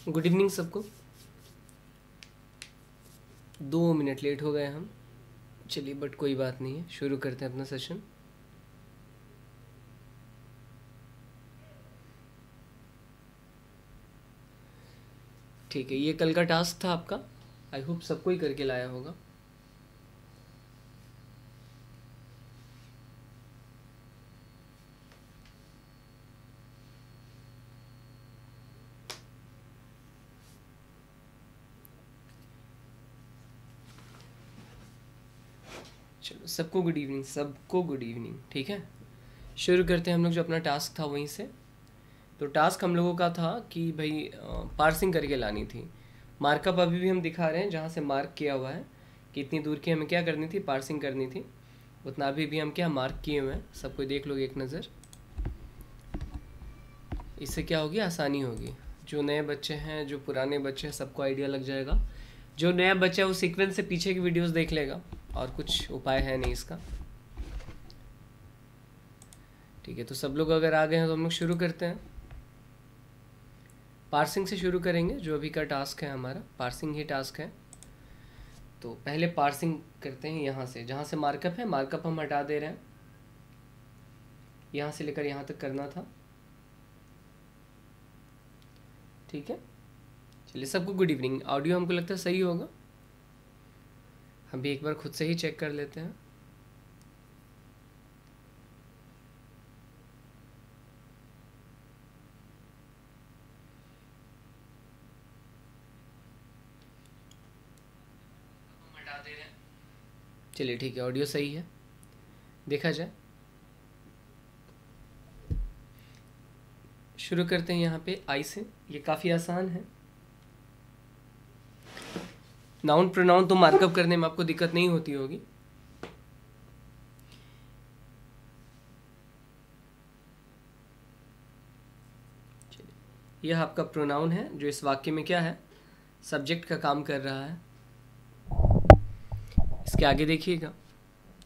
Good evening सबको। 2 minute late हो गए हम, चलिए बट कोई बात नहीं है, शुरू करते हैं अपना सेशन। ठीक है, ये कल का टास्क था आपका, आई होप सबको ही करके लाया होगा। चलो सबको गुड इवनिंग, सबको गुड इवनिंग। ठीक है, शुरू करते हैं हम लोग जो अपना टास्क था वहीं से। तो टास्क हम लोगों का था कि भाई पार्सिंग करके लानी थी। मार्कअप अभी भी हम दिखा रहे हैं जहाँ से मार्क किया हुआ है कि इतनी दूर की हमें क्या करनी थी, पार्सिंग करनी थी। उतना अभी भी हम क्या मार्क किए हुए हैं, सबको देख लोगे एक नज़र। इससे क्या होगी, आसानी होगी। जो नए बच्चे हैं, जो पुराने बच्चे हैं, सबको आइडिया लग जाएगा। जो नया बच्चा है वो सीक्वेंस से पीछे की वीडियोस देख लेगा, और कुछ उपाय है नहीं इसका। ठीक है, तो सब लोग अगर आ गए हैं तो हम लोग शुरू करते हैं। पार्सिंग से शुरू करेंगे, जो अभी का टास्क है हमारा पार्सिंग ही टास्क है। तो पहले पार्सिंग करते हैं यहाँ से, जहाँ से मार्कअप है, मार्कअप हम हटा दे रहे हैं। यहाँ से लेकर यहाँ तक करना था। ठीक है, चलिए सबको गुड इवनिंग। ऑडियो हमको लगता है सही होगा, हम भी एक बार खुद से ही चेक कर लेते हैं। चलिए ठीक है, ऑडियो सही है, देखा जाए। शुरू करते हैं यहाँ पे आई से। ये काफ़ी आसान है। नाउन प्रोनाउन तो मार्कअप करने में आपको दिक्कत नहीं होती होगी। यह आपका प्रोनाउन है जो इस वाक्य में क्या है, सब्जेक्ट का काम कर रहा है। इसके आगे देखिएगा,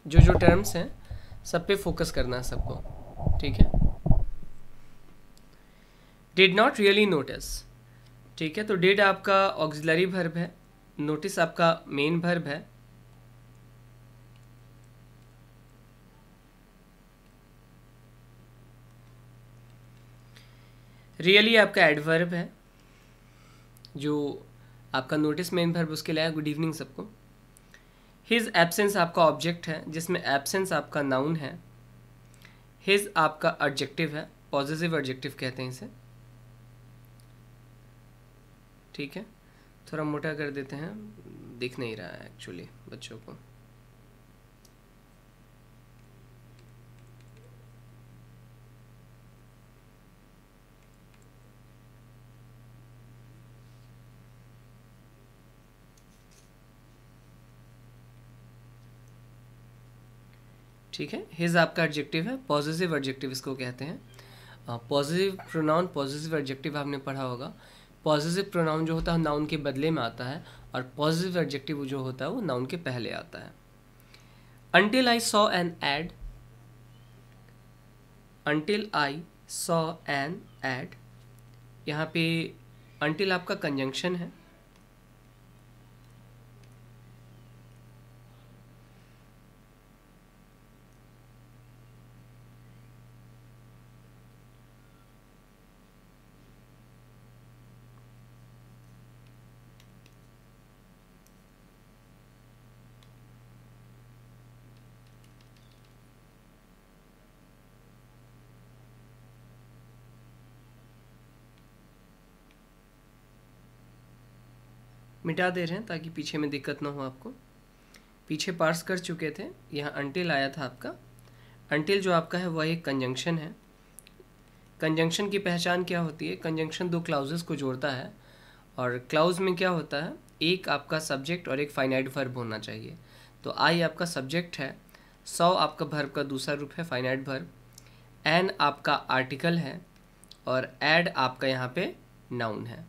जो जो टर्म्स हैं सब पे फोकस करना है सबको। ठीक है, डिड नॉट रियली नोटिस। ठीक है, तो डिड आपका ऑक्सिलरी वर्ब है, नोटिस आपका मेन वर्ब है। रियली आपका एडवर्ब है, जो आपका नोटिस मेन वर्ब उसके लिए। गुड इवनिंग सबको। हिज एब्सेंस आपका ऑब्जेक्ट है, जिसमें एब्सेंस आपका नाउन है। हिज आपका एडजेक्टिव है, पॉजिटिव एडजेक्टिव कहते हैं इसे। ठीक है, थोड़ा मोटा कर देते हैं, दिख नहीं रहा है एक्चुअली बच्चों को। ठीक है, हिज आपका एडजेक्टिव है, पॉजिटिव एडजेक्टिव इसको कहते हैं। पॉजिटिव प्रोनाउन, पॉजिटिव एडजेक्टिव आपने पढ़ा होगा। पॉजिटिव प्रोनाउन जो होता है नाउन के बदले में आता है, और पॉजिटिव एडजेक्टिव जो होता है वो नाउन के पहले आता है। Until I saw an ad, until I saw an ad, यहाँ पे until आपका कंजंक्शन है। मिटा दे रहे हैं ताकि पीछे में दिक्कत ना हो आपको। पीछे पार्स कर चुके थे, यहाँ until आया था आपका। until जो आपका है वह एक कंजंक्शन है। कंजंक्शन की पहचान क्या होती है, कंजंक्शन दो क्लाउजेस को जोड़ता है, और क्लाउज में क्या होता है, एक आपका सब्जेक्ट और एक फाइनाइट वर्ब होना चाहिए। तो आई आपका सब्जेक्ट है, सौ आपका वर्ब का दूसरा रूप है फाइनाइट वर्ब, एन आपका आर्टिकल है, और एड आपका यहाँ पे नाउन है।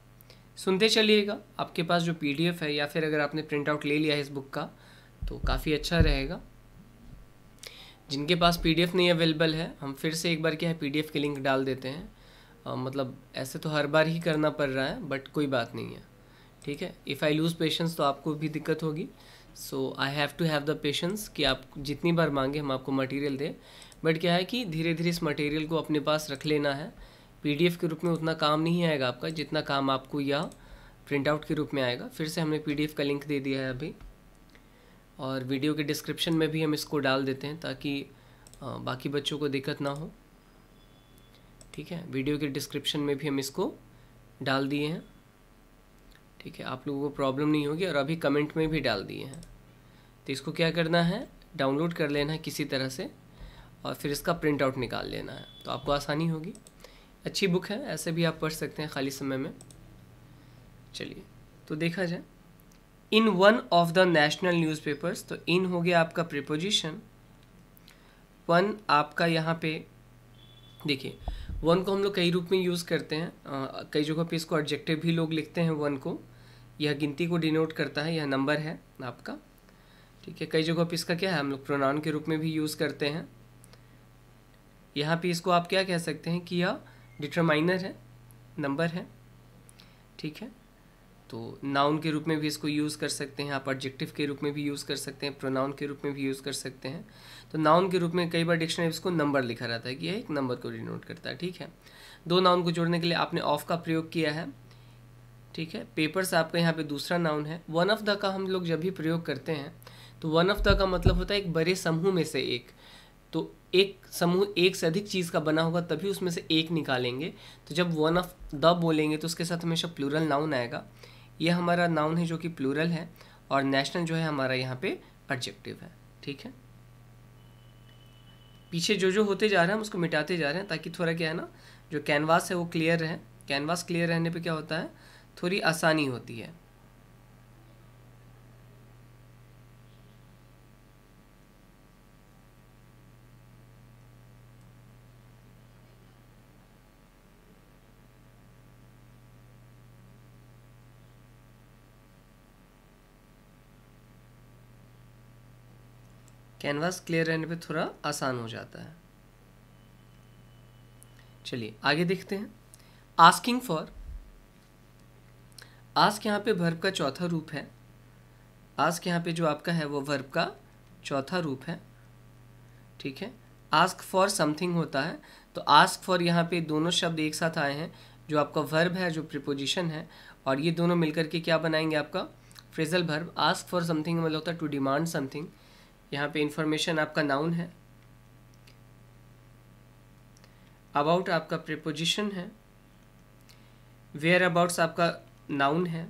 सुनते चलिएगा। आपके पास जो पीडीएफ है, या फिर अगर आपने प्रिंट आउट ले लिया है इस बुक का, तो काफ़ी अच्छा रहेगा। जिनके पास पीडीएफ नहीं अवेलेबल है, हम फिर से एक बार क्या है पीडीएफ की लिंक डाल देते हैं। मतलब ऐसे तो हर बार ही करना पड़ रहा है, बट कोई बात नहीं है, ठीक है। इफ़ आई लूज़ पेशेंस तो आपको भी दिक्कत होगी, so I have to have the patience कि आप जितनी बार मांगे हम आपको मटेरियल दें। बट क्या है कि धीरे धीरे इस मटेरियल को अपने पास रख लेना है। पीडीएफ के रूप में उतना काम नहीं आएगा आपका जितना काम आपको यह प्रिंट आउट के रूप में आएगा। फिर से हमने पीडीएफ का लिंक दे दिया है अभी, और वीडियो के डिस्क्रिप्शन में भी हम इसको डाल देते हैं ताकि बाकी बच्चों को दिक्कत ना हो, ठीक है। वीडियो के डिस्क्रिप्शन में भी हम इसको डाल दिए हैं, ठीक है, आप लोगों को प्रॉब्लम नहीं होगी। और अभी कमेंट में भी डाल दिए हैं। तो इसको क्या करना है, डाउनलोड कर लेना है किसी तरह से, और फिर इसका प्रिंट आउट निकाल लेना है, तो आपको आसानी होगी। अच्छी बुक है, ऐसे भी आप पढ़ सकते हैं खाली समय में। चलिए तो देखा जाए, इन one of the national newspapers, तो इन हो गया आपका प्रीपोजिशन। वन आपका यहाँ पे देखिए, वन को हम लोग कई रूप में यूज़ करते हैं। कई जगहों पे इसको एडजेक्टिव भी लोग लिखते हैं वन को। यह गिनती को डिनोट करता है, यह नंबर है आपका, ठीक है। कई जगहों पे इसका क्या है, हम लोग प्रोनाउन के रूप में भी यूज़ करते हैं। यहाँ पे इसको आप क्या कह सकते हैं कि यह डिटरमाइनर है, नंबर है, ठीक है। तो नाउन के रूप में भी इसको यूज़ कर सकते हैं आप, एडजेक्टिव के रूप में भी यूज़ कर सकते हैं, प्रोनाउन के रूप में भी यूज़ कर सकते हैं। तो नाउन के रूप में कई बार डिक्शनरी इसको नंबर लिखा रहता है कि यह एक नंबर को डिनोट करता है, ठीक है। दो नाउन को जोड़ने के लिए आपने ऑफ का प्रयोग किया है, ठीक है। पेपर्स आपका यहाँ पे दूसरा नाउन है। वन ऑफ द का हम लोग जब भी प्रयोग करते हैं तो वन ऑफ द का मतलब होता है एक बड़े समूह में से एक। तो एक समूह एक से अधिक चीज़ का बना होगा तभी उसमें से एक निकालेंगे। तो जब वन ऑफ द बोलेंगे तो उसके साथ हमेशा प्लूरल नाउन आएगा। यह हमारा नाउन है जो कि प्लूरल है, और नेशनल जो है हमारा यहाँ पे एडजेक्टिव है, ठीक है। पीछे जो जो होते जा रहे हैं हम उसको मिटाते जा रहे हैं ताकि थोड़ा क्या है ना, जो कैनवास है वो क्लियर रहे। कैनवास क्लियर रहने पे क्या होता है, थोड़ी आसानी होती है। कैनवास क्लियर रहने पे थोड़ा आसान हो जाता है। चलिए आगे देखते हैं। आस्किंग फॉर, आस्क यहाँ पे वर्ब का चौथा रूप है। आस्क यहाँ पे जो आपका है वो वर्ब का चौथा रूप है, ठीक है। आस्क फॉर समथिंग होता है, तो आस्क फॉर यहाँ पे दोनों शब्द एक साथ आए हैं, जो आपका वर्ब है, जो प्रीपोजिशन है, और ये दोनों मिलकर के क्या बनाएंगे आपका phrasal verb. Ask for something मतलब होता है टू डिमांड समथिंग। यहाँ पे इंफॉर्मेशन आपका नाउन है, अबाउट आपका प्रीपोजिशन है, वेयर अबाउट्स आपका नाउन है,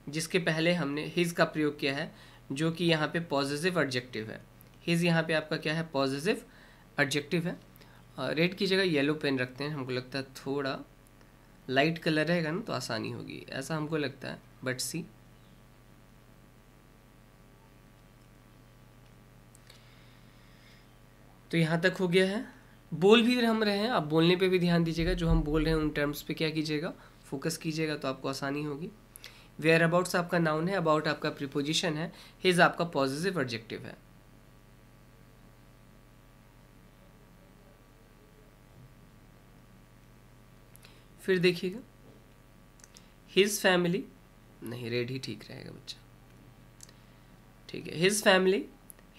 जिसके पहले हमने हिज का प्रयोग किया है जो कि यहाँ पे पॉजिटिव एडजेक्टिव है। हिज यहाँ पे आपका क्या है, पॉजिटिव एडजेक्टिव है। रेड की जगह येलो पेन रखते हैं, हमको लगता है थोड़ा लाइट कलर रहेगा ना तो आसानी होगी, ऐसा हमको लगता है। बट सी, तो यहाँ तक हो गया है। बोल भी हम रहे हैं, आप बोलने पे भी ध्यान दीजिएगा, जो हम बोल रहे हैं उन टर्म्स पे क्या कीजिएगा, फोकस कीजिएगा, तो आपको आसानी होगी। वेयर अबाउट्स आपका नाउन है, अबाउट आपका प्रीपोजिशन है, हिज आपका पॉजिटिव एडजेक्टिव है। फिर देखिएगा, हिज फैमिली, नहीं रेड ही ठीक रहेगा बच्चा, ठीक है। हिज फैमिली,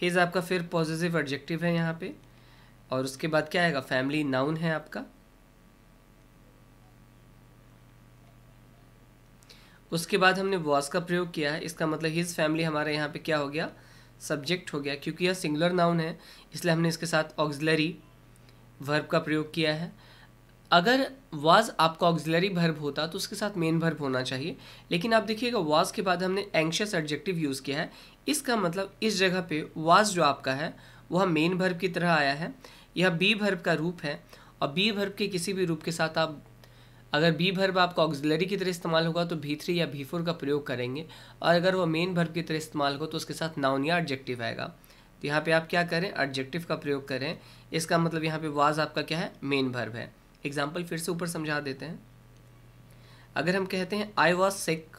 हिज आपका फिर पॉजिटिव एडजेक्टिव है यहाँ पे, और उसके बाद क्या आएगा, फैमिली नाउन है आपका। उसके बाद हमने वॉज का प्रयोग किया है, इसका मतलब हिज फैमिली हमारा यहाँ पे क्या हो गया, सब्जेक्ट हो गया। क्योंकि यह सिंगुलर नाउन है इसलिए हमने इसके साथ ऑक्सिलरी वर्ब का प्रयोग किया है। अगर वाज आपका ऑक्सिलरी वर्ब होता तो उसके साथ मेन वर्ब होना चाहिए, लेकिन आप देखिएगा वाज के बाद हमने एंग्शियस एडजेक्टिव यूज़ किया है। इसका मतलब इस जगह पे वाज जो आपका है वह मेन वर्ब की तरह आया है। यह बी वर्ब का रूप है, और बी वर्ब के किसी भी रूप के साथ आप, अगर बी वर्ब आपका ऑक्सिलरी की तरह इस्तेमाल होगा तो V3 या V4 का प्रयोग करेंगे, और अगर वह मेन वर्ब की तरह इस्तेमाल हो तो उसके साथ नाउन या एडजेक्टिव आएगा। तो यहाँ पे आप क्या करें, एडजेक्टिव का प्रयोग करें। इसका मतलब यहाँ पे वाज आपका क्या है, मेन वर्ब है। एग्जाम्पल फिर से ऊपर समझा देते हैं। अगर हम कहते हैं आई वॉज सिक,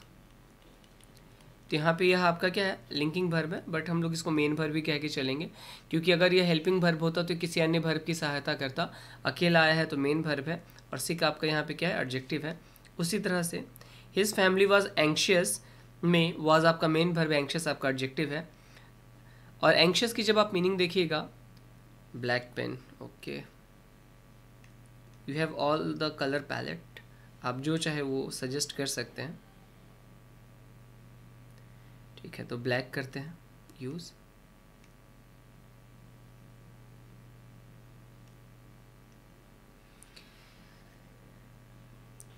तो यहाँ पे यह आपका क्या है, लिंकिंग वर्ब है, बट हम लोग इसको मेन वर्ब भी कह के चलेंगे, क्योंकि अगर यह हेल्पिंग वर्ब होता तो किसी अन्य वर्ब की सहायता करता। अकेला आया है तो मेन वर्ब है, और सिक आपका यहाँ पे क्या है, एडजेक्टिव है। उसी तरह से हिज फैमिली वॉज एंक्शियस में वॉज आपका मेन वर्ब, एंक्शियस आपका एडजेक्टिव है। और एंक्शियस की जब आप मीनिंग देखिएगा, black pen, okay, you have all the colour palette, आप जो चाहे वो सजेस्ट कर सकते हैं। ठीक है, तो ब्लैक करते हैं यूज।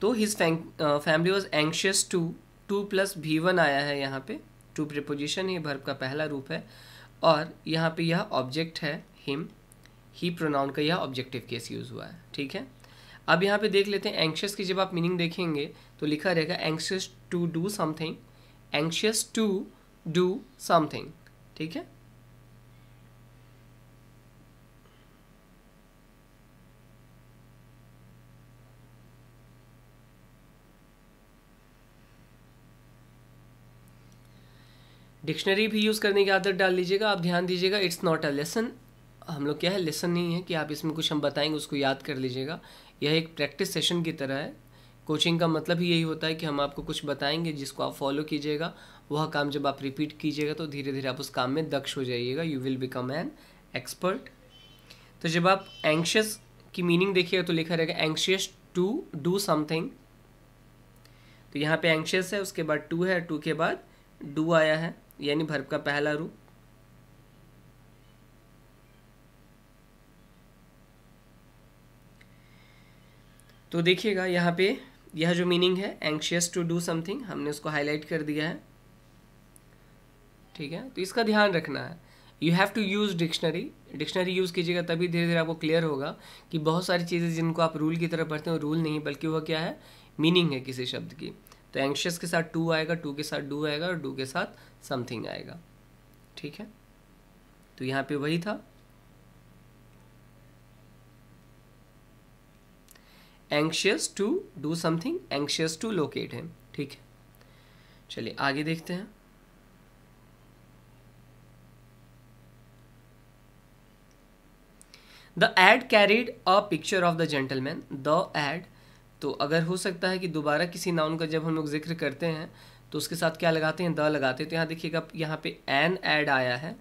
तो his family was anxious two plus V1 आया है यहाँ पे, टू प्रीपोजिशन है, वर्ब का पहला रूप है, और यहाँ पे यह ऑब्जेक्ट है हिम, ही प्रोनाउन का यह ऑब्जेक्टिव केस यूज हुआ है। ठीक है, अब यहाँ पे देख लेते हैं एंक्शियस की जब आप मीनिंग देखेंगे तो लिखा रहेगा anxious to do something, anxious to do something. ठीक है, डिक्शनरी भी यूज़ करने की आदत डाल लीजिएगा। आप ध्यान दीजिएगा, इट्स नॉट अ लेसन, हम लोग क्या है, लेसन नहीं है कि आप इसमें कुछ हम बताएंगे उसको याद कर लीजिएगा। यह एक प्रैक्टिस सेशन की तरह है। कोचिंग का मतलब ही यही होता है कि हम आपको कुछ बताएंगे जिसको आप फॉलो कीजिएगा, वह काम जब आप रिपीट कीजिएगा तो धीरे धीरे आप उस काम में दक्ष हो जाइएगा, you will become an expert. तो जब आप एंक्शियस की मीनिंग देखिएगा तो लिखा रहेगा एंक्शियस टू डू समथिंग, तो यहाँ पे एंक्शियस है, उसके बाद टू है, टू के बाद डू आया है, यानी वर्ब का पहला रूप। तो देखिएगा यहाँ पे यह जो मीनिंग है एंक्शियस टू डू समथिंग, हमने उसको हाईलाइट कर दिया है। ठीक है, तो इसका ध्यान रखना है, you have to use dictionary, dictionary use कीजिएगा तभी धीरे धीरे आपको क्लियर होगा कि बहुत सारी चीज़ें जिनको आप रूल की तरह पढ़ते हैं, रूल नहीं बल्कि वह क्या है, मीनिंग है किसी शब्द की। तो एंक्शियस के साथ टू आएगा, टू के साथ डू आएगा, और डू के साथ समथिंग आएगा। ठीक है, तो यहाँ पे वही था, anxious to do something, anxious to locate him. ठीक है, चलिए आगे देखते हैं। The ad carried a picture of the gentleman, the ad, तो अगर हो सकता है कि दोबारा किसी नाउन का जब हम लोग जिक्र करते हैं तो उसके साथ क्या लगाते हैं, द लगाते हैं। तो यहाँ देखिएगा, यहाँ पे एन ऐड आया है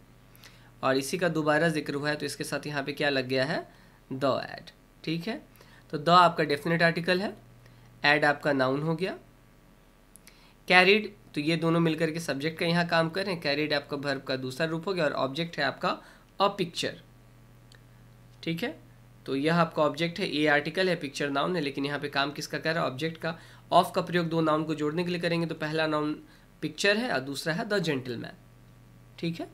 और इसी का दोबारा जिक्र हुआ है, तो इसके साथ यहाँ पे क्या लग गया है, द ऐड। ठीक है, तो द आपका डेफिनेट आर्टिकल है, ऐड आपका नाउन हो गया, कैरिड, तो ये दोनों मिलकर के सब्जेक्ट का यहाँ काम कर रहे हैं, कैरिड आपका वर्ब का दूसरा रूप हो गया, और ऑब्जेक्ट है आपका अ पिक्चर। ठीक है, तो यह आपका ऑब्जेक्ट है, ए आर्टिकल है, पिक्चर नाउन है, लेकिन यहाँ पे काम किसका कर रहा है, ऑब्जेक्ट का। ऑफ का प्रयोग दो नाउन को जोड़ने के लिए करेंगे, तो पहला नाउन पिक्चर है और दूसरा है द जेंटलमैन। ठीक है,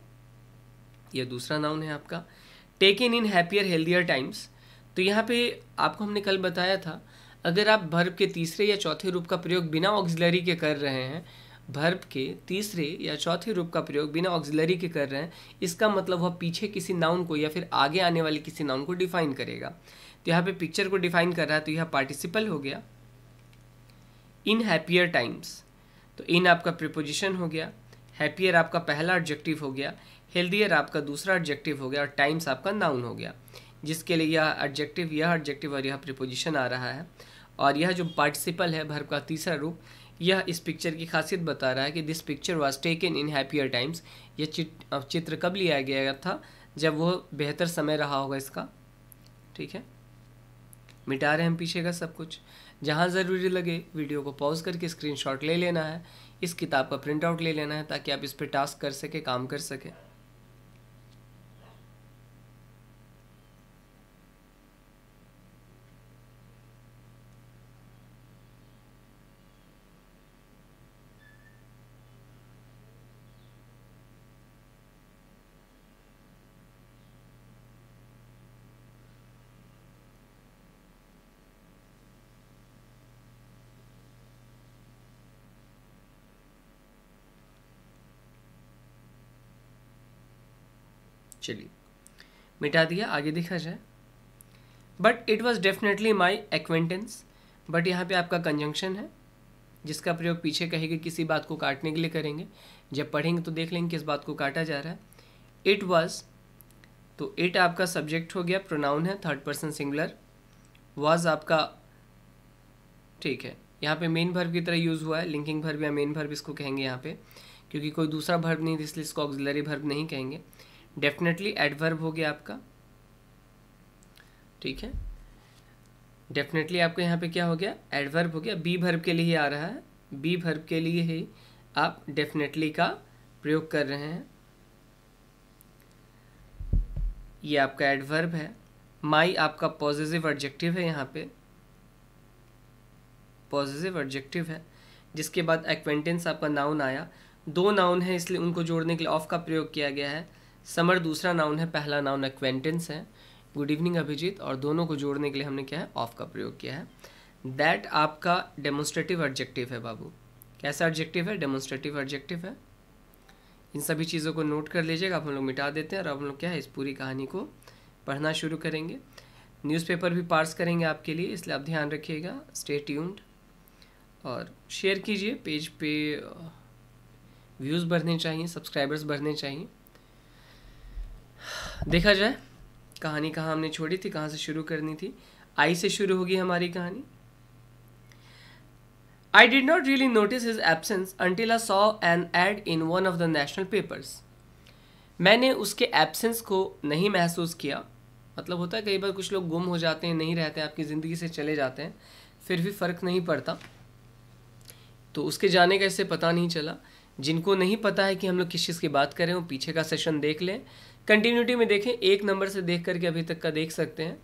यह दूसरा नाउन है आपका। Taken in happier healthier times, तो यहाँ पे आपको हमने कल बताया था, अगर आप वर्ब के तीसरे या चौथे रूप का प्रयोग बिना ऑक्सिलरी के कर रहे हैं, वर्ब के तीसरे या चौथे रूप का प्रयोग बिना ऑक्सिलरी के कर रहे हैं, इसका मतलब वह पीछे किसी नाउन को या फिर आगे आने वाले किसी नाउन को डिफाइन करेगा। तो यहाँ पे पिक्चर को डिफाइन कर रहा है, तो यह पार्टिसिपल हो गया। इन हैप्पियर टाइम्स, तो इन आपका प्रीपोजिशन हो गया, हैप्पियर आपका पहला एडजेक्टिव हो गया, हेल्दियर आपका दूसरा एडजेक्टिव हो गया, और टाइम्स आपका नाउन हो गया, जिसके लिए यह एडजेक्टिव और यह प्रीपोजिशन आ रहा है। और यह जो पार्टिसिपल है वर्ब का तीसरा रूप, यह इस पिक्चर की खासियत बता रहा है कि this picture was taken in happier times. यह चित्र कब लिया गया था, जब वो बेहतर समय रहा होगा इसका। ठीक है, मिटा रहे हैं हम पीछे का सब कुछ। जहाँ ज़रूरी लगे वीडियो को पॉज करके स्क्रीनशॉट ले लेना है, इस किताब का प्रिंट आउट ले लेना है, ताकि आप इस पर टास्क कर सके, काम कर सके। चलिए मिटा दिया, आगे देखा जाए। But it was definitely my acquaintance, but यहाँ पे आपका कंजंक्शन है, जिसका प्रयोग पीछे कहेंगे किसी बात को काटने के लिए करेंगे। जब पढ़ेंगे तो देख लेंगे किस बात को काटा जा रहा है। इट वॉज, तो इट आपका सब्जेक्ट हो गया, प्रोनाउन है, थर्ड पर्सन सिंगुलर। वॉज आपका, ठीक है, यहाँ पे मेन वर्ब की तरह यूज़ हुआ है, लिंकिंग वर्ब या मेन वर्ब इसको कहेंगे यहाँ पे, क्योंकि कोई दूसरा वर्ब नहीं था इसलिए इसको ऑक्सिलरी वर्ब नहीं कहेंगे। डेफिनेटली एडवर्ब हो गया आपका, ठीक है, डेफिनेटली आपका यहाँ पे क्या हो गया, एडवर्ब हो गया। बी वर्ब के लिए ही आ रहा है, बी वर्ब के लिए ही आप डेफिनेटली का प्रयोग कर रहे हैं, ये आपका एडवर्ब है। माई आपका पॉजिटिव एडजेक्टिव है, यहाँ पे पॉजिटिव एडजेक्टिव है, जिसके बाद एक्वेंटेंस आपका नाउन आया। दो नाउन है इसलिए उनको जोड़ने के लिए ऑफ का प्रयोग किया गया है। समर दूसरा नाउन है, पहला नाउन एक्वेंटेंस है। गुड इवनिंग अभिजीत, और दोनों को जोड़ने के लिए हमने क्या है, ऑफ का प्रयोग किया है। दैट आपका डेमोन्स्ट्रेटिव एडजेक्टिव है बाबू। कैसा एडजेक्टिव है, डेमोन्स्ट्रेटिव एडजेक्टिव है। इन सभी चीज़ों को नोट कर लीजिएगा। आप हम लोग मिटा देते हैं और अब हम लोग क्या है, इस पूरी कहानी को पढ़ना शुरू करेंगे। न्यूज़पेपर भी पार्स करेंगे आपके लिए, इसलिए आप ध्यान रखिएगा। स्टे ट्यून्ड और शेयर कीजिए, पेज पे व्यूज़ बढ़ने चाहिए, सब्सक्राइबर्स बढ़ने चाहिए। देखा जाए कहानी कहाँ हमने छोड़ी थी, कहाँ से शुरू करनी थी। आई से शुरू होगी हमारी कहानी। I did not really notice his absence until I saw an ad in one of the national papers. मैंने उसके एब्सेंस को नहीं महसूस किया। मतलब होता है कई बार कुछ लोग गुम हो जाते हैं, नहीं रहते, आपकी ज़िंदगी से चले जाते हैं, फिर भी फ़र्क नहीं पड़ता। तो उसके जाने का इससे पता नहीं चला। जिनको नहीं पता है कि हम लोग किस चीज़ की बात करें, वो पीछे का सेशन देख लें, कंटिन्यूटी में देखें, 1 नंबर से देख करके अभी तक का देख सकते हैं,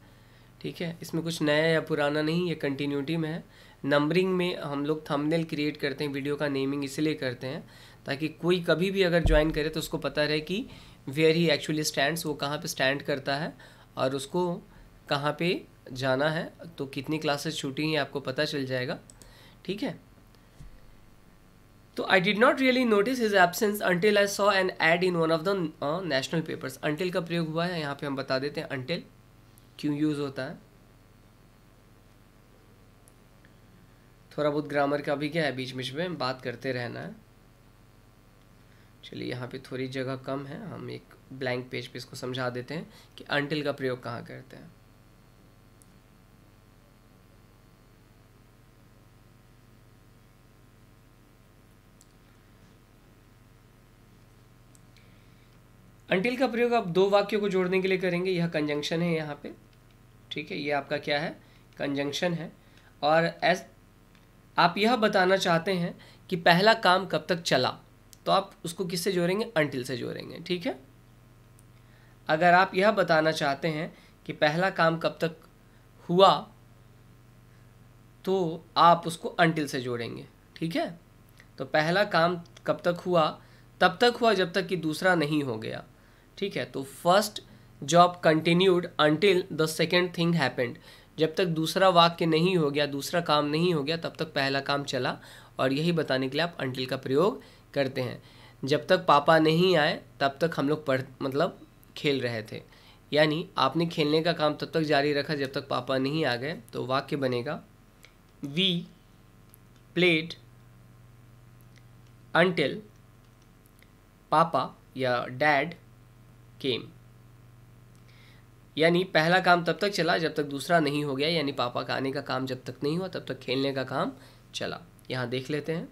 ठीक है। इसमें कुछ नया या पुराना नहीं, ये कंटिन्यूटी में है। नंबरिंग में हम लोग थंबनेल क्रिएट करते हैं, वीडियो का नेमिंग इसलिए करते हैं ताकि कोई कभी भी अगर ज्वाइन करे तो उसको पता रहे कि वेयर ही एक्चुअली स्टैंड्स, वो कहाँ पे स्टैंड करता है और उसको कहाँ पे जाना है, तो कितनी क्लासेस छूटी हैं आपको पता चल जाएगा, ठीक है। तो I did not really notice his absence until I saw an ad in one of the national papers. Until का प्रयोग हुआ है, यहाँ पे हम बता देते हैं अंटिल क्यों यूज़ होता है। थोड़ा बहुत ग्रामर का भी क्या है, बीच बीच में बात करते रहना है। चलिए यहाँ पे थोड़ी जगह कम है, हम एक ब्लैंक पेज पे इसको समझा देते हैं कि अंटिल का प्रयोग कहाँ करते हैं। अंटिल का प्रयोग आप 2 वाक्यों को जोड़ने के लिए करेंगे। यह कंजंक्शन है यहाँ पे, ठीक है, ये आपका क्या है, कंजंक्शन है। और एस आप यह बताना चाहते हैं कि पहला काम कब तक चला, तो आप उसको किससे जोड़ेंगे, अंटिल से जोड़ेंगे, ठीक है। अगर आप यह बताना चाहते हैं कि पहला काम कब तक हुआ, तो आप उसको अंटिल से जोड़ेंगे, ठीक है। तो पहला काम कब तक हुआ, तब तक हुआ जब तक कि दूसरा नहीं हो गया, ठीक है। तो first job continued until the second thing happened. जब तक दूसरा वाक्य नहीं हो गया, दूसरा काम नहीं हो गया, तब तक पहला काम चला। और यही बताने के लिए आप अंटिल का प्रयोग करते हैं। जब तक पापा नहीं आए तब तक हम लोग मतलब खेल रहे थे, यानी आपने खेलने का काम तब तक जारी रखा जब तक पापा नहीं आ गए। तो वाक्य बनेगा वी प्लेड अंटिल पापा या डैड केम। यानी पहला काम तब तक चला जब तक दूसरा नहीं हो गया, यानी पापा का आने का काम जब तक नहीं हुआ तब तक खेलने का काम चला। यहाँ देख लेते हैं,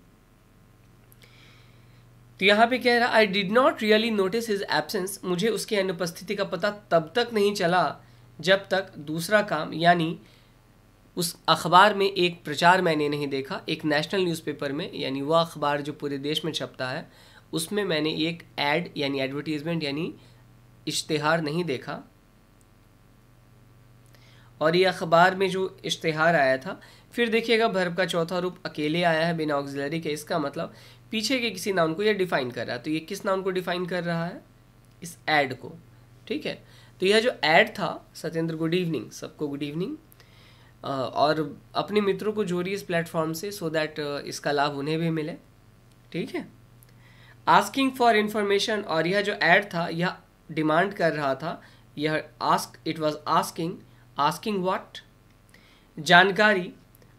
तो यहाँ पे कह रहा आई did not really notice his absence. मुझे उसकी अनुपस्थिति का पता तब तक नहीं चला जब तक दूसरा काम, यानी उस अखबार में एक प्रचार मैंने नहीं देखा, एक नेशनल न्यूज़पेपर में, यानी वह अखबार जो पूरे देश में छपता है, उसमें मैंने एक एड यानी एडवर्टीजमेंट यानी इश्तिहार नहीं देखा। और ये अखबार में जो इश्तिहार आया था, फिर देखिएगा वर्ब का चौथा रूप अकेले आया है बिना ऑक्सिलरी के। इसका मतलब पीछे के किसी नाउन को ये डिफाइन कर रहा है। तो ये किस नाउन को डिफाइन कर रहा है, इस एड को, ठीक है। तो यह जो एड था, सत्येंद्र गुड इवनिंग, सबको गुड इवनिंग, और अपने मित्रों को जोड़िए इस प्लेटफॉर्म से, सो दैट इसका लाभ उन्हें भी मिले, ठीक है। आस्किंग फॉर इन्फॉर्मेशन, और यह जो एड था यह डिमांड कर रहा था, यह ask, it was asking what, जानकारी,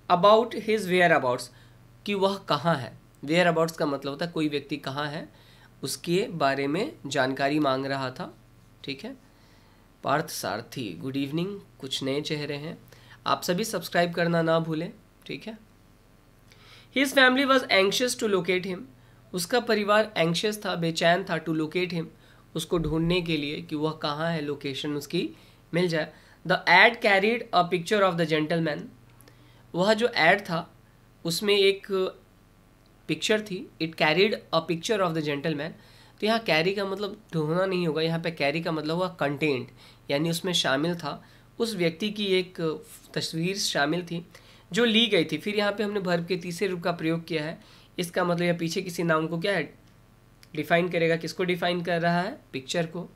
अबाउट हिज वेयर अबाउट्स, कि वह कहाँ है। वेयर अबाउट्स का मतलब होता है कोई व्यक्ति कहाँ है, उसके बारे में जानकारी मांग रहा था। ठीक है। पार्थ सारथी, गुड इवनिंग, कुछ नए चेहरे हैं, आप सभी सब्सक्राइब करना ना भूलें। ठीक है। His family was anxious to locate him, उसका परिवार एंशियस था, बेचैन था, टू लोकेट हिम, उसको ढूंढने के लिए कि वह कहाँ है, लोकेशन उसकी मिल जाए। The ad carried a picture of the gentleman, वह जो एड था उसमें एक पिक्चर थी। It carried a picture of the gentleman, तो यहाँ कैरी का मतलब ढूंढना नहीं होगा, यहाँ पे कैरी का मतलब हुआ कंटेंट, यानी उसमें शामिल था, उस व्यक्ति की एक तस्वीर शामिल थी जो ली गई थी। फिर यहाँ पे हमने वर्ब के तीसरे रूप का प्रयोग किया है, इसका मतलब यह पीछे किसी नाउन को क्या है, डिफाइन करेगा। किसको डिफाइन कर रहा है, पिक्चर को।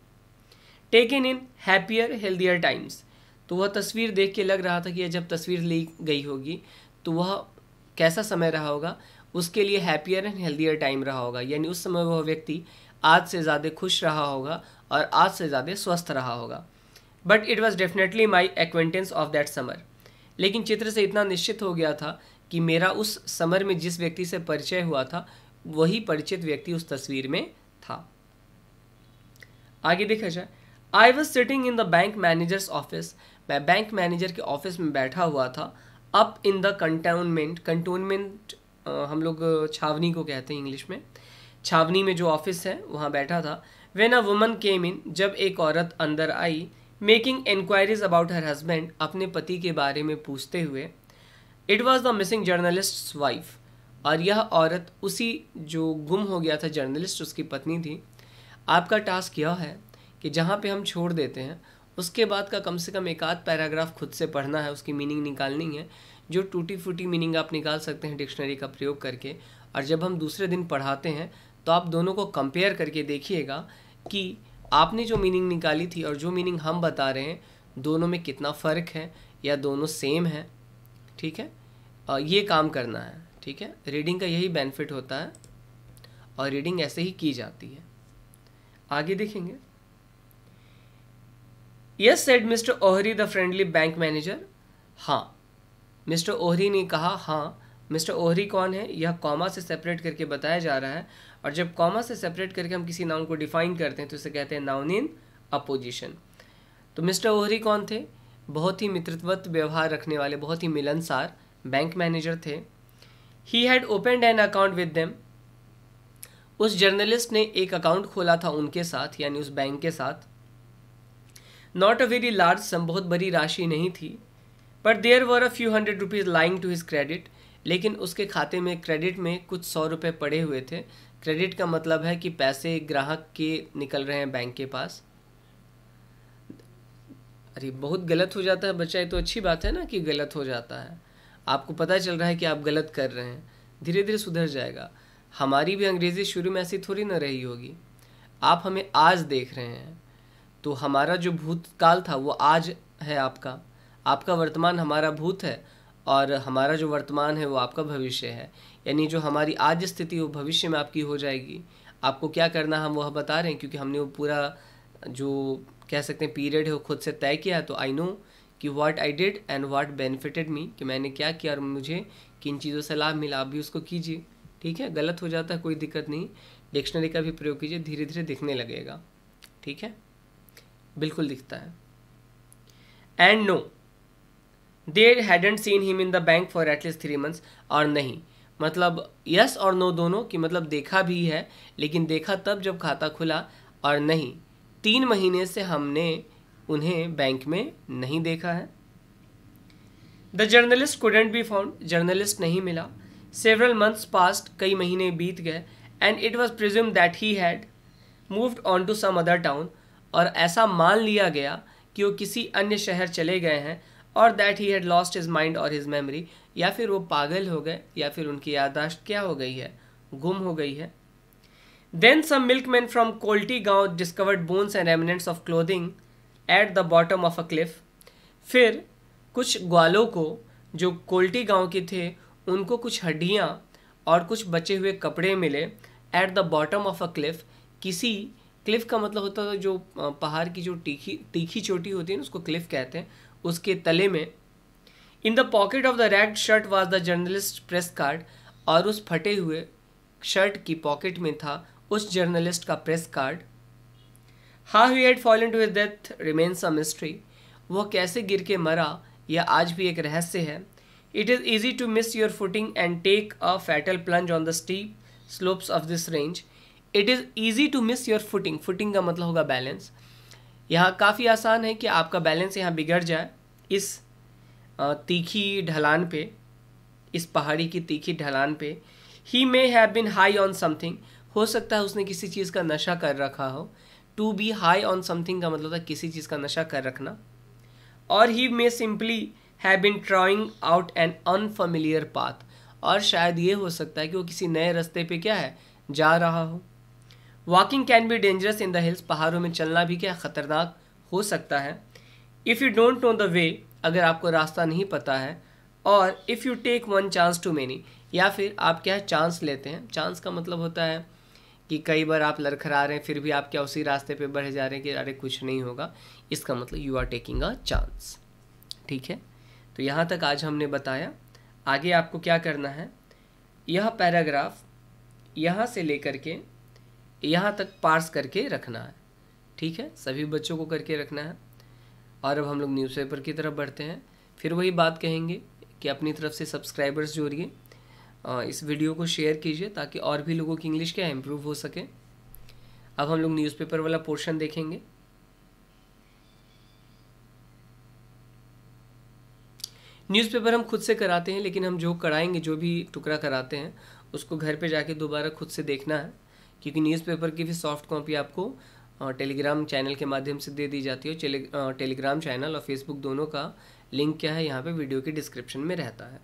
Taken in happier healthier times, तो वह तस्वीर देख के लग रहा था कि यह जब तस्वीर ली गई होगी तो वह कैसा समय रहा होगा, उसके लिए हैप्पियर एंड हेल्दियर टाइम रहा होगा, यानी उस समय वह व्यक्ति आज से ज़्यादा खुश रहा होगा और आज से ज़्यादा स्वस्थ रहा होगा। But it was definitely my acquaintance of that summer, लेकिन चित्र से इतना निश्चित हो गया था कि मेरा उस समर में जिस व्यक्ति से परिचय हुआ था वही परिचित व्यक्ति उस तस्वीर में था। आगे देखा जाए, I was sitting in the bank managers office, मैं बैंक मैनेजर के ऑफिस में बैठा हुआ था। Up in the cantonment, cantonment हम लोग छावनी को कहते हैं इंग्लिश में, छावनी में जो ऑफिस है वहाँ बैठा था। व्हेन अ वुमन केम इन, जब एक औरत अंदर आई, making inquiries about her husband, अपने पति के बारे में पूछते हुए। It was the missing journalist's wife, और यह औरत उसी जो गुम हो गया था जर्नलिस्ट, उसकी पत्नी थी। आपका टास्क यह है कि जहाँ पे हम छोड़ देते हैं उसके बाद का कम से कम एक आध पैराग्राफ खुद से पढ़ना है, उसकी मीनिंग निकालनी है। जो टूटी फूटी मीनिंग आप निकाल सकते हैं डिक्शनरी का प्रयोग करके, और जब हम दूसरे दिन पढ़ाते हैं तो आप दोनों को कंपेयर करके देखिएगा कि आपने जो मीनिंग निकाली थी और जो मीनिंग हम बता रहे हैं दोनों में कितना फ़र्क है या दोनों सेम है। ठीक है, ये काम करना है। ठीक है, रीडिंग का यही बेनिफिट होता है और रीडिंग ऐसे ही की जाती है। आगे देखेंगे। Yes said mister Ohri the friendly bank manager, हाँ, मिस्टर ओहरी ने कहा हाँ। मिस्टर ओहरी कौन है, यह कॉमा से सेपरेट करके बताया जा रहा है, और जब कॉमा से सेपरेट करके हम किसी नाउन को डिफाइन करते हैं तो इसे कहते हैं नाउन इन अपोजिशन। तो मिस्टर ओहरी कौन थे, बहुत ही मित्रवत व्यवहार रखने वाले, बहुत ही मिलनसार बैंक मैनेजर थे। He had opened an account with them, उस जर्नलिस्ट ने एक अकाउंट खोला था उनके साथ, यानी उस बैंक के साथ। Not a very large sum, बहुत बड़ी राशि नहीं थी, but there were a few hundred rupees lying to his credit, लेकिन उसके खाते में क्रेडिट में कुछ 100 रुपये पड़े हुए थे। क्रेडिट का मतलब है कि पैसे ग्राहक के निकल रहे हैं बैंक के पास। अरे बहुत गलत हो जाता है बच्चा, ये तो अच्छी बात है ना कि गलत हो जाता है, आपको पता चल रहा है कि आप गलत कर रहे हैं, धीरे धीरे सुधर जाएगा। हमारी भी अंग्रेज़ी शुरू में ऐसी थोड़ी ना रही होगी। आप हमें आज देख रहे हैं तो हमारा जो भूतकाल था वो आज है आपका, आपका वर्तमान हमारा भूत है, और हमारा जो वर्तमान है वो आपका भविष्य है। यानी जो हमारी आज स्थिति वो भविष्य में आपकी हो जाएगी। आपको क्या करना हम वह बता रहे हैं, क्योंकि हमने वो पूरा जो कह सकते हैं पीरियड है वो खुद से तय किया है। तो आई नो कि what I did and what benefited me, कि मैंने क्या किया और मुझे किन चीज़ों से लाभ मिला, आप भी उसको कीजिए। ठीक है, गलत हो जाता है कोई दिक्कत नहीं, डिक्शनरी का भी प्रयोग कीजिए, धीरे धीरे दिखने लगेगा। ठीक है, बिल्कुल दिखता है। And no they hadn't seen him in the bank for at least 3 months, और नहीं मतलब यस और नो दोनों की मतलब देखा भी है, लेकिन देखा तब जब खाता खुला, और नहीं 3 महीने से हमने उन्हें बैंक में नहीं देखा है। The journalist couldn't be found, journalist नहीं मिला। सेवरल मंथ्स पास्ट, कई महीने बीत गए। And it was presume that he had moved on to some other town, और ऐसा मान लिया गया कि वो किसी अन्य शहर चले गए हैं, और that he had lost his mind और हिज मेमोरी, या फिर वो पागल हो गए या फिर उनकी याददाश्त क्या हो गई है, गुम हो गई है। देन सम मिल्कमैन फ्रॉम कोल्टी गांव discovered bones and remnants of clothing at the bottom of a cliff, फिर कुछ ग्वालों को जो कोल्टी गांव के थे उनको कुछ हड्डियाँ और कुछ बचे हुए कपड़े मिले at the bottom of a cliff, किसी क्लिफ का मतलब होता है जो पहाड़ की जो तीखी चोटी होती है ना उसको क्लिफ कहते हैं, उसके तले में। In the pocket of the ragged shirt was the journalist press card, और उस फटे हुए शर्ट की पॉकेट में था उस जर्नलिस्ट का press card. How he had fallen to his death remains a mystery. वह कैसे गिर के मरा यह आज भी एक रहस्य है। It is easy to miss your footing and take a fatal plunge on the steep slopes of this range. It is easy to miss your footing. Footing का मतलब होगा बैलेंस। यहाँ काफ़ी आसान है कि आपका बैलेंस यहाँ बिगड़ जाए इस तीखी ढलान पे, इस पहाड़ी की तीखी ढलान पे। He may have been high on something. हो सकता है उसने किसी चीज़ का नशा कर रखा हो। To be high on something का मतलब था किसी चीज़ का नशा कर रखना। और he may simply have been trying out an unfamiliar path, और शायद ये हो सकता है कि वो किसी नए रास्ते पे क्या है जा रहा हो। Walking can be dangerous in the hills, पहाड़ों में चलना भी क्या खतरनाक हो सकता है। If you don't know the way, अगर आपको रास्ता नहीं पता है। और if you take one chance too many, या फिर आप क्या है चांस लेते हैं। चांस का मतलब होता है कि कई बार आप लड़खड़ा रहे हैं फिर भी आप क्या उसी रास्ते पे बढ़े जा रहे हैं कि अरे कुछ नहीं होगा, इसका मतलब you are taking a chance. ठीक है, तो यहाँ तक आज हमने बताया। आगे आपको क्या करना है, यह पैराग्राफ यहाँ से लेकर के यहाँ तक पार्स करके रखना है। ठीक है, सभी बच्चों को करके रखना है। और अब हम लोग न्यूज़पेपर की तरफ बढ़ते हैं। फिर वही बात कहेंगे कि अपनी तरफ से सब्सक्राइबर्स जोड़िए, इस वीडियो को शेयर कीजिए ताकि और भी लोगों की इंग्लिश क्या इम्प्रूव हो सके। अब हम लोग न्यूज़पेपर वाला पोर्शन देखेंगे। न्यूज़पेपर हम खुद से कराते हैं, लेकिन हम जो कराएंगे, जो भी टुकड़ा कराते हैं उसको घर पे जाके दोबारा खुद से देखना है, क्योंकि न्यूज़पेपर की भी सॉफ्ट कॉपी आपको टेलीग्राम चैनल के माध्यम से दे दी जाती है। टेलीग्राम चैनल और फेसबुक दोनों का लिंक क्या है यहाँ पे वीडियो के डिस्क्रिप्शन में रहता है।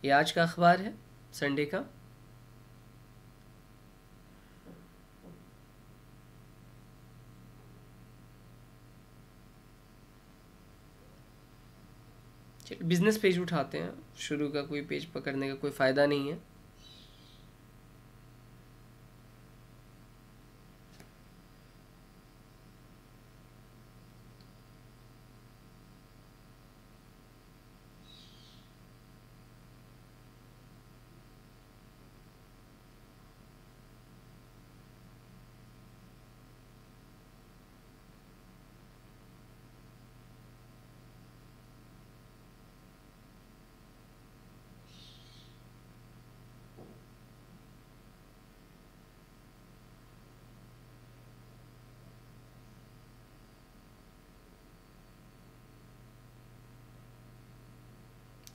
ये आज का अखबार है संडे का। बिजनेस पेज उठाते हैं, शुरू का कोई पेज पकड़ने का कोई फ़ायदा नहीं है।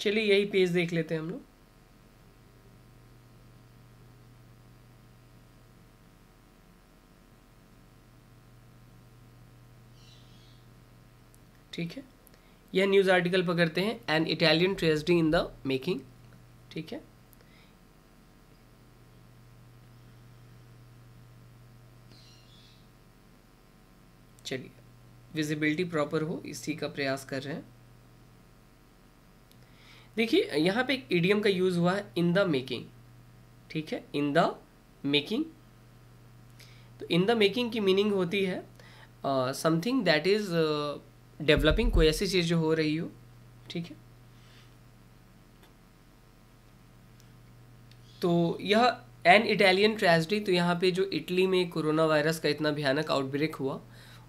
चलिए यही पेज देख लेते हैं हम लोग। ठीक है, यह न्यूज़ आर्टिकल पकड़ते हैं, an Italian tragedy in the making. ठीक है, चलिए विजिबिलिटी प्रॉपर हो इसी का प्रयास कर रहे हैं। देखिए यहाँ पे एक इडियम का यूज़ हुआ है, इन द मेकिंग। ठीक है, इन द मेकिंग। तो इन द मेकिंग की मीनिंग होती है समथिंग दैट इज़ डेवलपिंग, कोई ऐसी चीज़ जो हो रही हो। ठीक है, तो यह एन इटालियन ट्रेजेडी, तो यहाँ पे जो इटली में कोरोना वायरस का इतना भयानक आउटब्रेक हुआ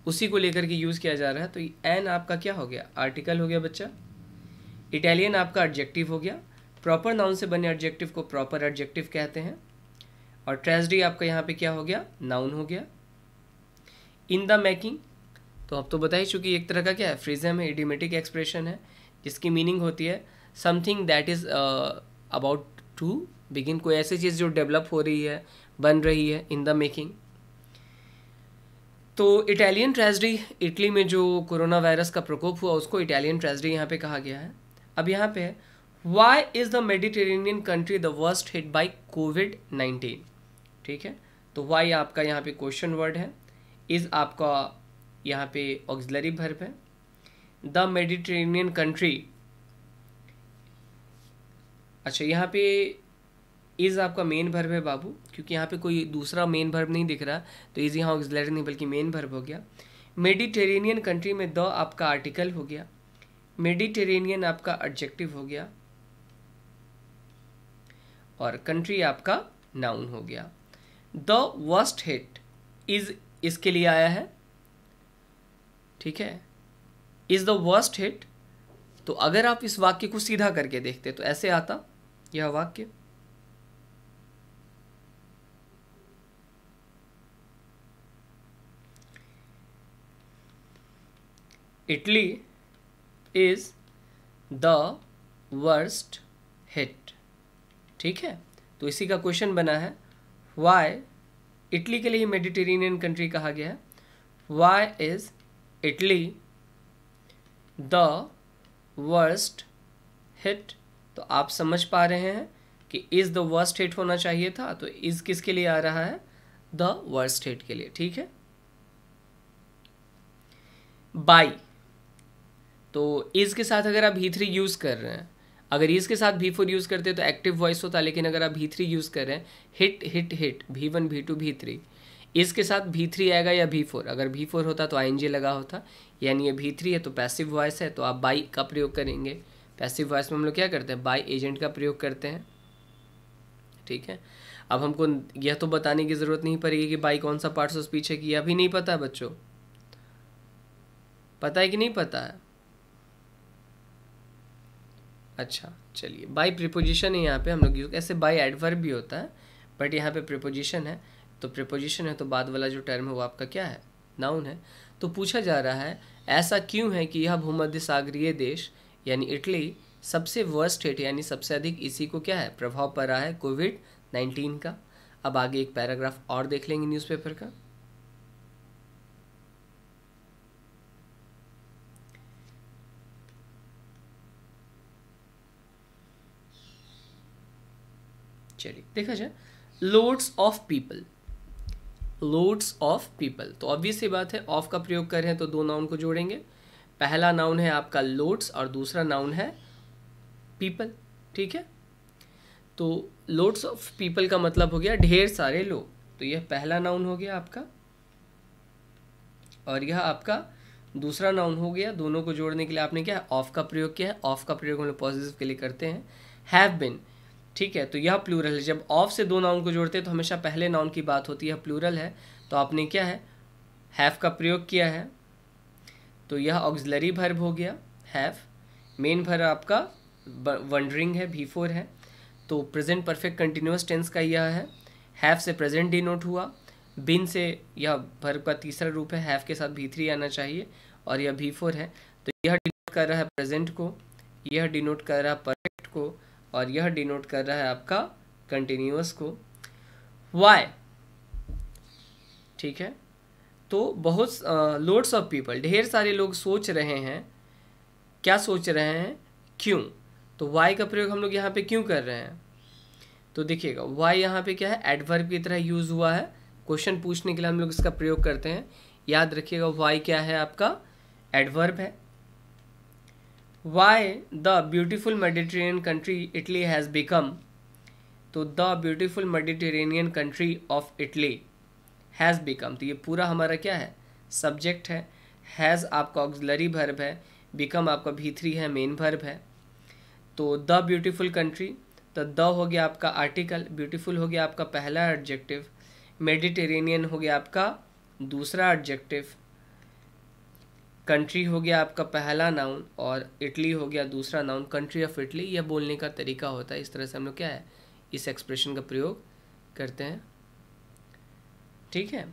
उसी को लेकर के यूज़ किया जा रहा है। तो एन आपका क्या हो गया, आर्टिकल हो गया बच्चा। इटालियन आपका एडजेक्टिव हो गया, प्रॉपर नाउन से बने एडजेक्टिव को प्रॉपर एडजेक्टिव कहते हैं। और ट्रेजेडी आपका यहाँ पे क्या हो गया, नाउन हो गया। इन द मेकिंग, तो अब तो बता ही चुकी, एक तरह का क्या है, फ्रीजम है, इडियोमेटिक एक्सप्रेशन है, जिसकी मीनिंग होती है something that is about to begin, कोई ऐसी चीज़ जो डेवलप हो रही है, बन रही है, इन द मेकिंग। तो इटालियन ट्रेजेडी, इटली में जो कोरोना वायरस का प्रकोप हुआ उसको इटालियन ट्रेजेडी यहाँ पे कहा गया है। अब यहाँ पे है, why is the Mediterranean country the worst hit by कोविड-19। ठीक है, तो वाई आपका यहाँ पे क्वेश्चन वर्ड है, इज़ आपका यहाँ पे ऑक्सिलरी वर्ब है, द मेडिटेरेनियन कंट्री। अच्छा, यहाँ पे इज़ आपका मेन वर्ब है बाबू, क्योंकि यहाँ पे कोई दूसरा मेन वर्ब नहीं दिख रहा, तो इज़ यहाँ ऑक्सिलरी नहीं बल्कि मेन वर्ब हो गया। मेडिटेरेनियन कंट्री में द आपका आर्टिकल हो गया, मेडिटेरेनियन आपका एडजेक्टिव हो गया। और कंट्री आपका नाउन हो गया। द वर्स्ट हिट इज इसके लिए आया है, ठीक है, इज द वर्स्ट हिट। तो अगर आप इस वाक्य को सीधा करके देखते तो ऐसे आता यह वाक्य, Italy is the worst hit, ठीक है। तो इसी का क्वेश्चन बना है, वाई, इटली के लिए मेडिटेरेनियन कंट्री कहा गया है, why is Italy the worst hit. तो आप समझ पा रहे हैं कि इज द वर्स्ट हिट होना चाहिए था, तो इज किसके लिए आ रहा है, द वर्स्ट हिट के लिए, ठीक है। बाई, तो इज के साथ अगर आप भी3 यूज कर रहे हैं, अगर इज के साथ भी4 यूज करते तो एक्टिव वॉइस होता, लेकिन अगर आप भी3 यूज कर रहे हैं, हिट हिट हिट, भी1 भी2 भी3, इज के साथ भी3 आएगा या भी4, अगर भी4 होता तो आईएनजी लगा होता, यानी ये भी3 है तो पैसिव वॉइस है, तो आप बाई का प्रयोग करेंगे। पैसिव वॉइस में हम लोग क्या करते हैं, बाई एजेंट का प्रयोग करते हैं, ठीक है। अब हमको यह तो बताने की ज़रूरत नहीं पड़ेगी कि बाई कौन सा पार्ट्स ऑफ स्पीच है, कि अभी नहीं पता बच्चों, पता है कि नहीं पता है? अच्छा चलिए, बाई प्रीपोजिशन है यहाँ पे हम लोग यूज, ऐसे बाई एडवर्ब भी होता है, बट यहाँ पे प्रीपोजिशन है, तो प्रीपोजिशन है तो बाद वाला जो टर्म है वो आपका क्या है, नाउन है। तो पूछा जा रहा है ऐसा क्यों है कि यह भूमध्य सागरीय देश यानी इटली सबसे वर्स्ट हिट यानी सबसे अधिक इसी को क्या है प्रभाव पड़ रहा है कोविड-19 का। अब आगे एक पैराग्राफ और देख लेंगे न्यूज़पेपर का। चलिए देखा जाए, loads of people, loads of people, तो ऑब्वियस सी बात है ऑफ का प्रयोग कर रहे हैं तो दो नाउन को जोड़ेंगे। पहला नाउन है आपका लोड्स और दूसरा नाउन है पीपल, ठीक है। तो लोड्स ऑफ पीपल का मतलब हो गया ढेर सारे लोग, तो यह पहला नाउन हो गया आपका, और यह आपका दूसरा नाउन हो गया। दोनों को जोड़ने के लिए आपने क्या ऑफ का प्रयोग किया है, ऑफ का प्रयोग हम लोग पॉजिटिव के लिए करते हैं, हैव बिन, ठीक है। तो यह प्लूरल है, जब ऑफ से दो नाउन को जोड़ते हैं तो हमेशा पहले नाउन की बात होती है, प्लूरल है तो आपने क्या है हैव का प्रयोग किया है, तो यह ऑक्सिलरी वर्ब हो गया हैव। मेन वर्ब आपका वंडरिंग है, भी4 है, तो प्रेजेंट परफेक्ट कंटिन्यूअस टेंस का यह है। हैव से प्रेजेंट डिनोट हुआ, बिन से यह वर्ब का तीसरा रूप है, हैव के साथ भी3 आना चाहिए, और यह भी4 है, तो यह डिनोट कर रहा है प्रेजेंट को, यह डिनोट कर रहा है परफेक्ट को, और यह डिनोट कर रहा है आपका कंटिन्यूअस को। वाई, ठीक है। तो बहुत लोड्स ऑफ पीपल, ढेर सारे लोग सोच रहे हैं, क्या सोच रहे हैं, क्यों। तो वाई का प्रयोग हम लोग यहाँ पे क्यों कर रहे हैं, तो देखिएगा वाई यहाँ पे क्या है एडवर्ब की तरह यूज हुआ है, क्वेश्चन पूछने के लिए हम लोग इसका प्रयोग करते हैं। याद रखिएगा वाई क्या है आपका एडवर्ब है। Why the beautiful Mediterranean country Italy has become, तो the beautiful Mediterranean country of Italy has become, तो ये पूरा हमारा क्या है सब्जेक्ट है, हैज़ आपका ऑक्सिलरी वर्ब है, बिकम आपका भी3 है, मेन वर्ब है। तो द ब्यूटीफुल कंट्री, तो द हो गया आपका आर्टिकल, ब्यूटीफुल हो गया आपका पहला एडजेक्टिव, मेडिटेरेनियन हो गया आपका दूसरा एडजेक्टिव, कंट्री हो गया आपका पहला नाउन, और इटली हो गया दूसरा नाउन। कंट्री ऑफ इटली यह बोलने का तरीका होता है, इस तरह से हम लोग क्या है इस एक्सप्रेशन का प्रयोग करते हैं, ठीक है।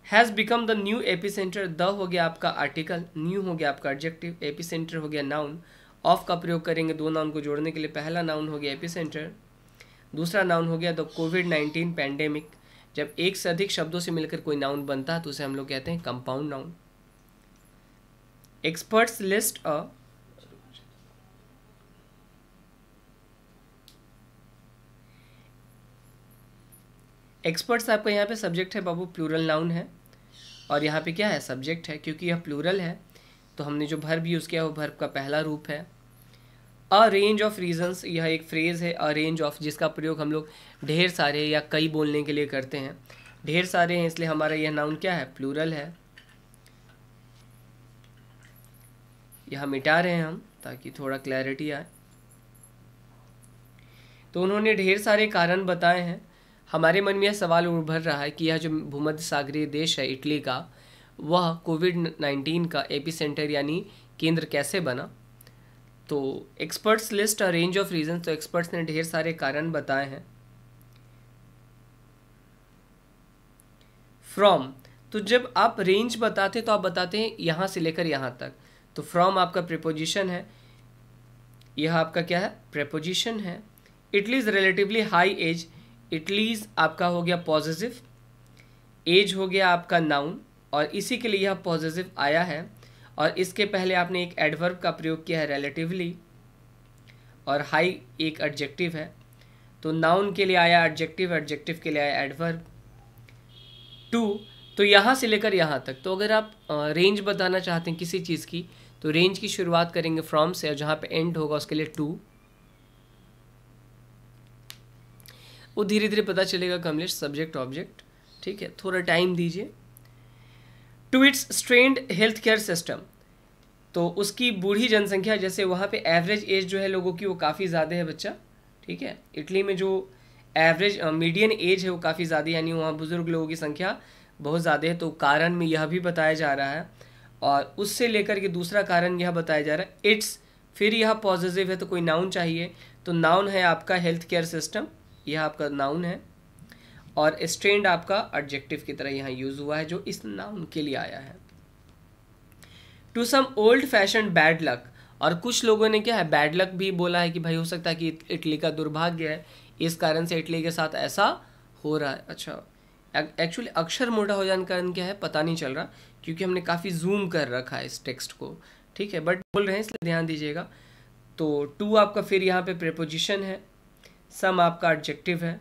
Has become the new AP centre, the हो गया आपका आर्टिकल, न्यू हो गया आपका एडजेक्टिव, एपी सेंटर हो गया नाउन। ऑफ का प्रयोग करेंगे दो नाउन को जोड़ने के लिए, पहला नाउन हो गया एपी सेंटर, दूसरा नाउन हो गया द कोविड-19 पैंडेमिक। जब एक से अधिक शब्दों से मिलकर कोई नाउन बनता है तो उसे हम लोग कहते हैं कंपाउंड नाउन। एक्सपर्ट्स लिस्ट अ, एक्सपर्ट्स आपका यहाँ पे सब्जेक्ट है बाबू, प्लूरल नाउन है, और यहाँ पे क्या है सब्जेक्ट है, क्योंकि यह प्लूरल है तो हमने जो वर्ब यूज़ किया वो वर्ब का पहला रूप है। अ रेंज ऑफ रीजंस, यह एक फ्रेज़ है, अ रेंज ऑफ, जिसका प्रयोग हम लोग ढेर सारे या कई बोलने के लिए करते हैं। ढेर सारे हैं इसलिए हमारा यह नाउन क्या है प्लूरल है। यह मिटा रहे हैं हम ताकि थोड़ा क्लैरिटी आए। तो उन्होंने ढेर सारे कारण बताए हैं। हमारे मन में यह सवाल उभर रहा है कि यह जो भूमध्य सागरीय देश है इटली का, वह कोविड-19 का एपिसेंटर यानी केंद्र कैसे बना। तो experts list a range of reason, तो एक्सपर्ट्स ने ढेर सारे कारण बताए हैं। फ्रॉम, तो जब आप रेंज बताते तो आप बताते हैं यहाँ से लेकर यहाँ तक, तो फ्रॉम आपका प्रीपोजिशन है, यह आपका क्या है, प्रीपोजिशन है। Italy's relatively high age, Italy's आपका हो गया पॉजिटिव, एज हो गया आपका नाउन, और इसी के लिए यह पॉजिटिव आया है। और इसके पहले आपने एक एडवर्ब का प्रयोग किया है रिलेटिवली, और हाई एक एडजेक्टिव है, तो नाउन के लिए आया एडजेक्टिव, एडजेक्टिव के लिए आया एडवर्ब। टू, तो यहाँ से लेकर यहाँ तक, तो अगर आप रेंज बताना चाहते हैं किसी चीज़ की, तो रेंज की शुरुआत करेंगे फ्रॉम से, और जहाँ पे एंड होगा उसके लिए टू। वो धीरे धीरे पता चलेगा कमलेश, सब्जेक्ट ऑब्जेक्ट, ठीक है, थोड़ा टाइम दीजिए। To its strained health care system, तो उसकी बूढ़ी जनसंख्या, जैसे वहाँ पे एवरेज एज जो है लोगों की वो काफ़ी ज़्यादा है बच्चा, ठीक है। इटली में जो एवरेज मीडियन एज है वो काफ़ी ज़्यादा, यानी वहाँ बुज़ुर्ग लोगों की संख्या बहुत ज़्यादा है, तो कारण में यह भी बताया जा रहा है। और उससे लेकर के दूसरा कारण यह बताया जा रहा है इट्स, फिर यह पॉजिटिव है तो कोई नाउन चाहिए, तो नाउन है आपका हेल्थ केयर सिस्टम, यह आपका नाउन है, और स्ट्रेंड आपका एडजेक्टिव की तरह यहाँ यूज़ हुआ है जो इस नाउन के लिए आया है। To some old fashion bad luck, और कुछ लोगों ने क्या है बैड लक भी बोला है कि भाई हो सकता है कि इटली का दुर्भाग्य है, इस कारण से इटली के साथ ऐसा हो रहा है। अच्छा, एक्चुअली अक्षर मोटा हो जाने का कारण क्या है पता नहीं चल रहा, क्योंकि हमने काफ़ी जूम कर रखा है इस टेक्स्ट को, ठीक है, बट बोल रहे हैं इसलिए ध्यान दीजिएगा। तो टू आपका फिर यहाँ पे प्रीपोजिशन है, सम आपका एडजेक्टिव है,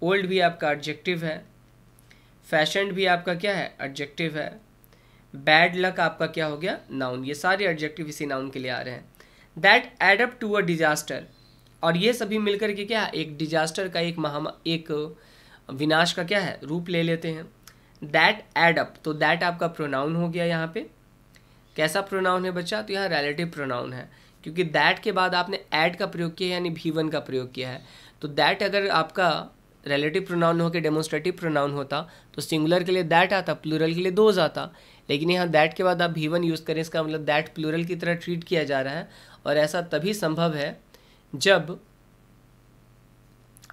ओल्ड भी आपका एडजेक्टिव है, फैशन भी आपका क्या है एडजेक्टिव है, बैड लक आपका क्या हो गया नाउन, ये सारे एडजेक्टिव इसी नाउन के लिए आ रहे हैं। That add up to a disaster, और ये सभी मिलकर के क्या एक डिजास्टर का एक विनाश का क्या है रूप ले लेते हैं। दैट एड अप, तो दैट आपका प्रोनाउन हो गया यहाँ पे, कैसा प्रोनाउन है बच्चा, तो यहाँ रिलेटिव प्रोनाउन है, क्योंकि दैट के बाद आपने ऐड का प्रयोग किया है यानी भी1 का प्रयोग किया है। तो दैट अगर आपका रिलेटिव प्रोनाउन होकर डेमोन्स्ट्रेटिव प्रोनाउन होता तो सिंगुलर के लिए दैट आता, प्लूरल के लिए दोज आता, लेकिन यहाँ दैट के बाद आप भी1 यूज़ करें, इसका मतलब दैट प्लूरल की तरह ट्रीट किया जा रहा है, और ऐसा तभी संभव है जब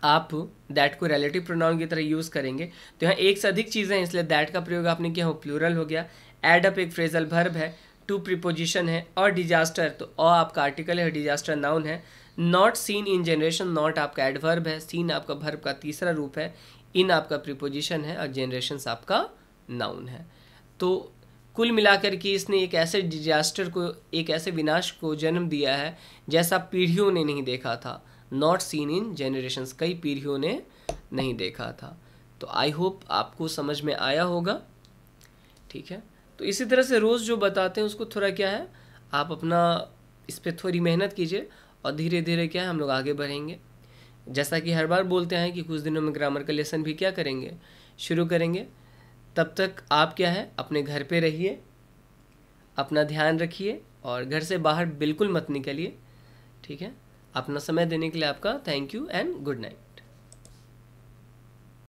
आप दैट को रिलेटिव प्रोनाउन की तरह यूज़ करेंगे। तो यहाँ एक से अधिक चीज़ें हैं, इसलिए दैट का प्रयोग आपने किया हो, प्लूरल हो गया। एड अप एक फ्रेजल वर्ब है, टू प्रीपोजिशन है, और डिजास्टर, तो आपका आर्टिकल है, डिजास्टर नाउन है। Not seen in generation, not आपका एडवर्ब है, सीन आपका वर्ब का तीसरा रूप है, इन आपका प्रीपोजिशन है, और जनरेशंस आपका नाउन है। तो कुल मिलाकर के इसने एक ऐसे डिजास्टर को, एक ऐसे विनाश को जन्म दिया है जैसा पीढ़ियों ने नहीं देखा था। नॉट सीन इन जनरेशंस, कई पीढ़ियों ने नहीं देखा था। तो आई होप आपको समझ में आया होगा, ठीक है। तो इसी तरह से रोज़ जो बताते हैं उसको थोड़ा क्या है आप अपना इस पर थोड़ी मेहनत कीजिए, और धीरे धीरे क्या है हम लोग आगे बढ़ेंगे। जैसा कि हर बार बोलते हैं कि कुछ दिनों में ग्रामर का लेसन भी क्या करेंगे, शुरू करेंगे। तब तक आप क्या है अपने घर पे रहिए, अपना ध्यान रखिए, और घर से बाहर बिल्कुल मत निकलिए, ठीक है। अपना समय देने के लिए आपका thank you and good night.